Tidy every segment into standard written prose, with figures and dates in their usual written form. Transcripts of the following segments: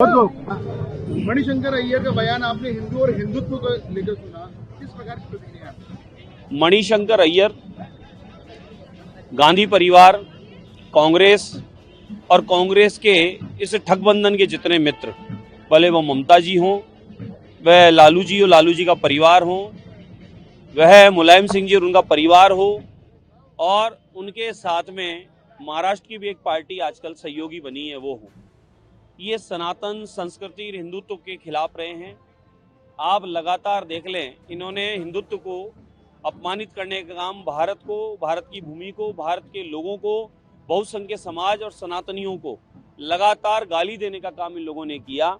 मणिशंकर अय्यर का बयान आपने हिंदू और हिंदुत्व को लेकर सुना, किस प्रकार की प्रतिक्रिया है? मणिशंकर अय्यर गांधी परिवार, कांग्रेस और कांग्रेस के इस ठगबंधन के जितने मित्र, भले वो ममता जी हों, वह लालू जी और लालू जी का परिवार हो, वह मुलायम सिंह जी और उनका परिवार हो, और उनके साथ में महाराष्ट्र की भी एक पार्टी आजकल सहयोगी बनी है वो हो, ये सनातन संस्कृति और हिंदुत्व के खिलाफ रहे हैं। आप लगातार देख लें, इन्होंने हिंदुत्व को अपमानित करने का काम, भारत को, भारत की भूमि को, भारत के लोगों को, बहुसंख्यक समाज और सनातनियों को लगातार गाली देने का काम इन लोगों ने किया।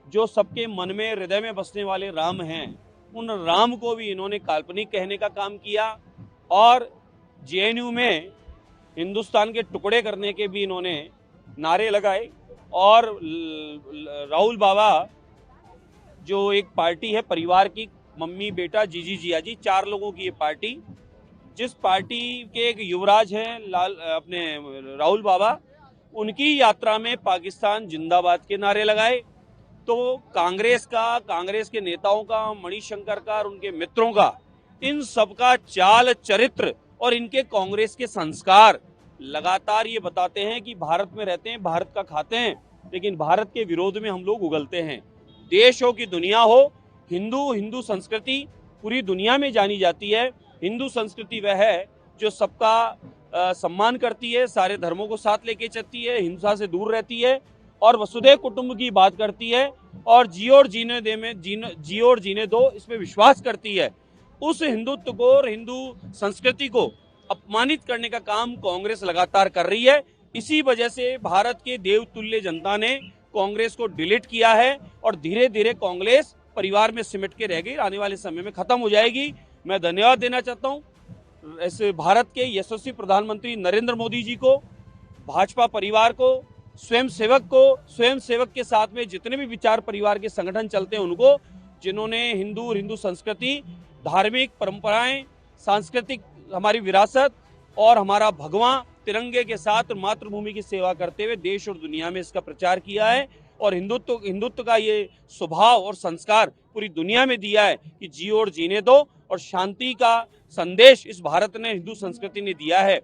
जो सबके मन में, हृदय में बसने वाले राम हैं, उन राम को भी इन्होंने काल्पनिक कहने का काम किया, और जेएनयू में हिंदुस्तान के टुकड़े करने के भी इन्होंने नारे लगाए। और राहुल बाबा जो एक पार्टी है परिवार की, मम्मी बेटा जीजी जिया जी, 4 लोगों की ये पार्टी, जिस पार्टी के एक युवराज हैं अपने राहुल बाबा, उनकी यात्रा में पाकिस्तान जिंदाबाद के नारे लगाए। तो कांग्रेस के नेताओं का, मणिशंकर का और उनके मित्रों का, इन सबका चाल चरित्र और इनके कांग्रेस के संस्कार लगातार ये बताते हैं कि भारत में रहते हैं, भारत का खाते हैं, लेकिन भारत के विरोध में हम लोग उगलते हैं। देश हो कि दुनिया हो, हिंदू संस्कृति पूरी दुनिया में जानी जाती है। हिंदू संस्कृति वह है जो सबका सम्मान करती है, सारे धर्मों को साथ लेके चलती है, हिंसा से दूर रहती है और वसुधैव कुटुंब की बात करती है, और जियो और जीने दो इसमें विश्वास करती है। उस हिंदुत्व को और हिंदू संस्कृति को अपमानित करने का काम कांग्रेस लगातार कर रही है। इसी वजह से भारत के देवतुल्य जनता ने कांग्रेस को डिलीट किया है, और धीरे धीरे कांग्रेस परिवार में सिमट के रह गई, आने वाले समय में खत्म हो जाएगी। मैं धन्यवाद देना चाहता हूं ऐसे भारत के यशस्वी प्रधानमंत्री नरेंद्र मोदी जी को, भाजपा परिवार को, स्वयं सेवक के साथ में जितने भी विचार परिवार के संगठन चलते हैं उनको, जिन्होंने हिंदू संस्कृति, धार्मिक परंपराएं, सांस्कृतिक हमारी विरासत और हमारा भगवान तिरंगे के साथ मातृभूमि की सेवा करते हुए देश और दुनिया में इसका प्रचार किया है, और हिंदुत्व का ये स्वभाव और संस्कार पूरी दुनिया में दिया है कि जियो और जीने दो, और शांति का संदेश इस भारत ने, हिंदू संस्कृति ने दिया है।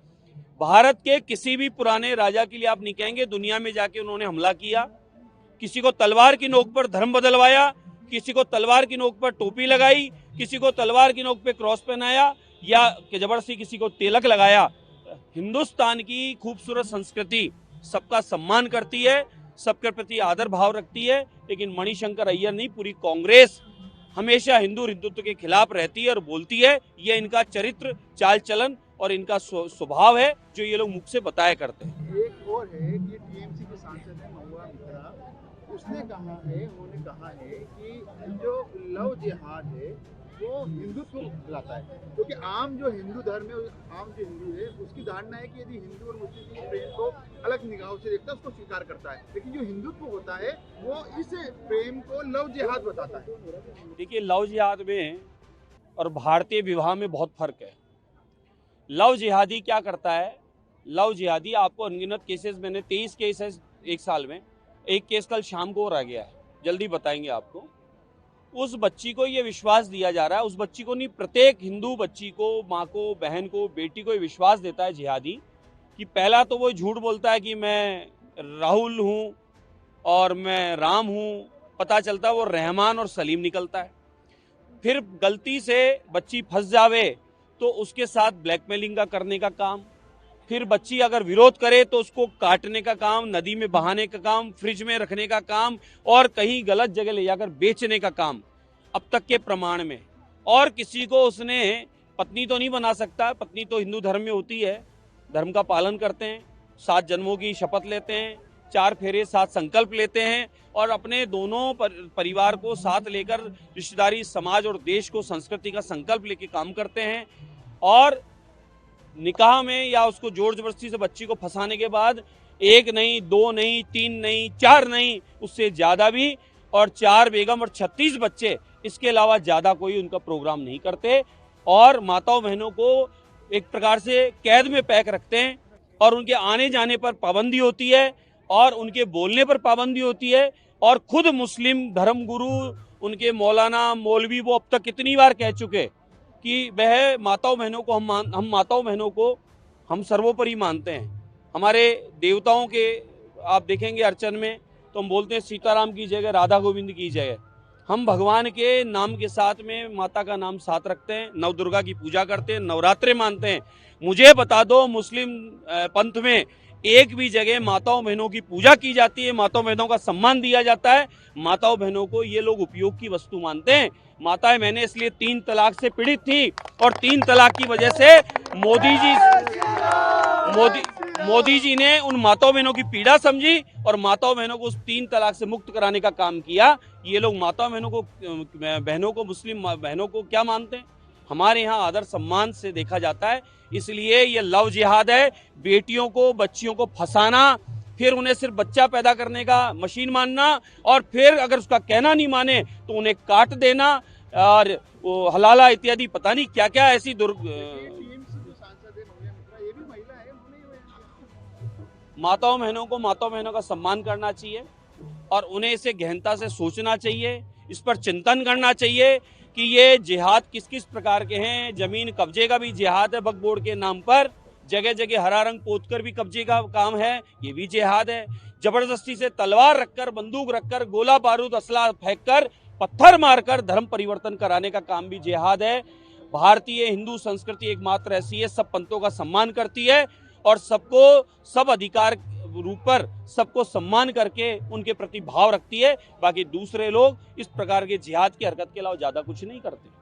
भारत के किसी भी पुराने राजा के लिए आप नहीं कहेंगे दुनिया में जाके उन्होंने हमला किया, किसी को तलवार की नोक पर धर्म बदलवाया, किसी को तलवार की नोक पर टोपी लगाई, किसी को तलवार की नोक पे क्रॉस पहनाया, या जबरदस्ती किसी को तिलक लगाया। हिंदुस्तान की खूबसूरत संस्कृति सबका सम्मान करती है, सबके प्रति आदर भाव रखती है, लेकिन मणिशंकर अय्यर नहीं, पूरी कांग्रेस हमेशा हिंदुत्व के खिलाफ रहती है और बोलती है। ये इनका चरित्र, चाल चलन और इनका स्वभाव है जो ये लोग मुख से बताया करते हैं। एक और है कि टीएमसी के सांसद है महुआ मित्रा, उन्होंने कहा है कि जो लव जिहाद है वो हिंदुत्व को लाता है, क्योंकि आम जो हिंदू धर्म है, आम जो हिंदू है उसकी धारणा है कि यदि हिंदू और मुस्लिम के प्रेम को अलग निगाहों से देखता है, उसको स्वीकार करता है, लेकिन जो हिंदुत्व होता है वो इस प्रेम को लव जिहाद बताता है। देखिए, लव जिहाद में और भारतीय विवाह में बहुत फर्क है। लव जिहादी क्या करता है? लव जिहादी आपको अनगिनत केसेस, मैंने 23 केसेस एक साल में, एक केस कल शाम को रह गया है, जल्दी बताएंगे आपको। उस बच्ची को ये विश्वास दिया जा रहा है, उस बच्ची को नहीं, प्रत्येक हिंदू बच्ची को, माँ को, बहन को, बेटी को ये विश्वास देता है जिहादी कि पहला तो वो झूठ बोलता है कि मैं राहुल हूँ और मैं राम हूँ, पता चलता है वो रहमान और सलीम निकलता है। फिर गलती से बच्ची फंस जावे तो उसके साथ ब्लैकमेलिंग का करने का काम, फिर बच्ची अगर विरोध करे तो उसको काटने का काम, नदी में बहाने का काम, फ्रिज में रखने का काम, और कहीं गलत जगह ले जाकर बेचने का काम अब तक के प्रमाण में। और किसी को उसने पत्नी तो नहीं बना सकता, पत्नी तो हिंदू धर्म में होती है, धर्म का पालन करते हैं, 7 जन्मों की शपथ लेते हैं, 4 फेरे 7 संकल्प लेते हैं, और अपने दोनों परिवार को साथ लेकर रिश्तेदारी, समाज और देश को, संस्कृति का संकल्प लेके काम करते हैं। और निकाह में या उसको जोर जबरदस्ती से बच्ची को फंसाने के बाद 1 नहीं, 2 नहीं, 3 नहीं, 4 नहीं, उससे ज्यादा भी, और 4 बेगम और 36 बच्चे, इसके अलावा ज्यादा कोई उनका प्रोग्राम नहीं करते, और माताओं बहनों को एक प्रकार से कैद में पैक रखते हैं, और उनके आने जाने पर पाबंदी होती है, और उनके बोलने पर पाबंदी होती है, और खुद मुस्लिम धर्मगुरु उनके मौलाना मौलवी वो अब तक कितनी बार कह चुके कि वह माताओं बहनों को हम माताओं बहनों को हम सर्वोपरि मानते हैं। हमारे देवताओं के आप देखेंगे अर्चन में तो हम बोलते हैं सीताराम की जगह राधा गोविंद की जगह। हम भगवान के नाम के साथ में माता का नाम साथ रखते हैं, नव दुर्गा की पूजा करते हैं, नवरात्रे मानते हैं। मुझे बता दो मुस्लिम पंथ में एक भी जगह माताओं बहनों की पूजा की जाती है, माताओं बहनों का सम्मान दिया जाता है? माताओं बहनों को ये लोग उपयोग की वस्तु मानते हैं। माताएं बहनें इसलिए 3 तलाक से पीड़ित थी और 3 तलाक की वजह से मोदी जी ने उन माताओं बहनों की पीड़ा समझी और माताओं बहनों को उस 3 तलाक से मुक्त कराने का काम किया। ये लोग माताओं बहनों को मुस्लिम बहनों को क्या मानते हैं? हमारे यहाँ आदर सम्मान से देखा जाता है। इसलिए ये लव जिहाद है, बेटियों को बच्चियों को फंसाना, फिर उन्हें सिर्फ बच्चा पैदा करने का मशीन मानना और फिर अगर उसका कहना नहीं माने तो उन्हें काट देना और वो हलाला इत्यादि पता नहीं क्या क्या ऐसी टीएमसी जो सांसद है नव्या मित्रा, ये भी महिला है, उन्होंने ये बयान दिया। माताओं बहनों का सम्मान करना चाहिए और उन्हें इसे गहनता से सोचना चाहिए, इस पर चिंतन करना चाहिए कि ये जिहाद किस किस प्रकार के हैं। जमीन कब्जे का भी जिहाद है वक्फ बोर्ड के नाम पर, जगह जगह हरा रंग पोतकर भी कब्जे का काम है, ये भी जिहाद है। जबरदस्ती से तलवार रखकर, बंदूक रखकर, गोला बारूद असला फेंककर, पत्थर मारकर धर्म परिवर्तन कराने का काम भी जिहाद है। भारतीय हिंदू संस्कृति एकमात्र ऐसी है, सब पंथों का सम्मान करती है और सबको सब अधिकार रूप पर सबको सम्मान करके उनके प्रति भाव रखती है। बाकी दूसरे लोग इस प्रकार के जिहाद की हरकत के अलावा ज्यादा कुछ नहीं करते।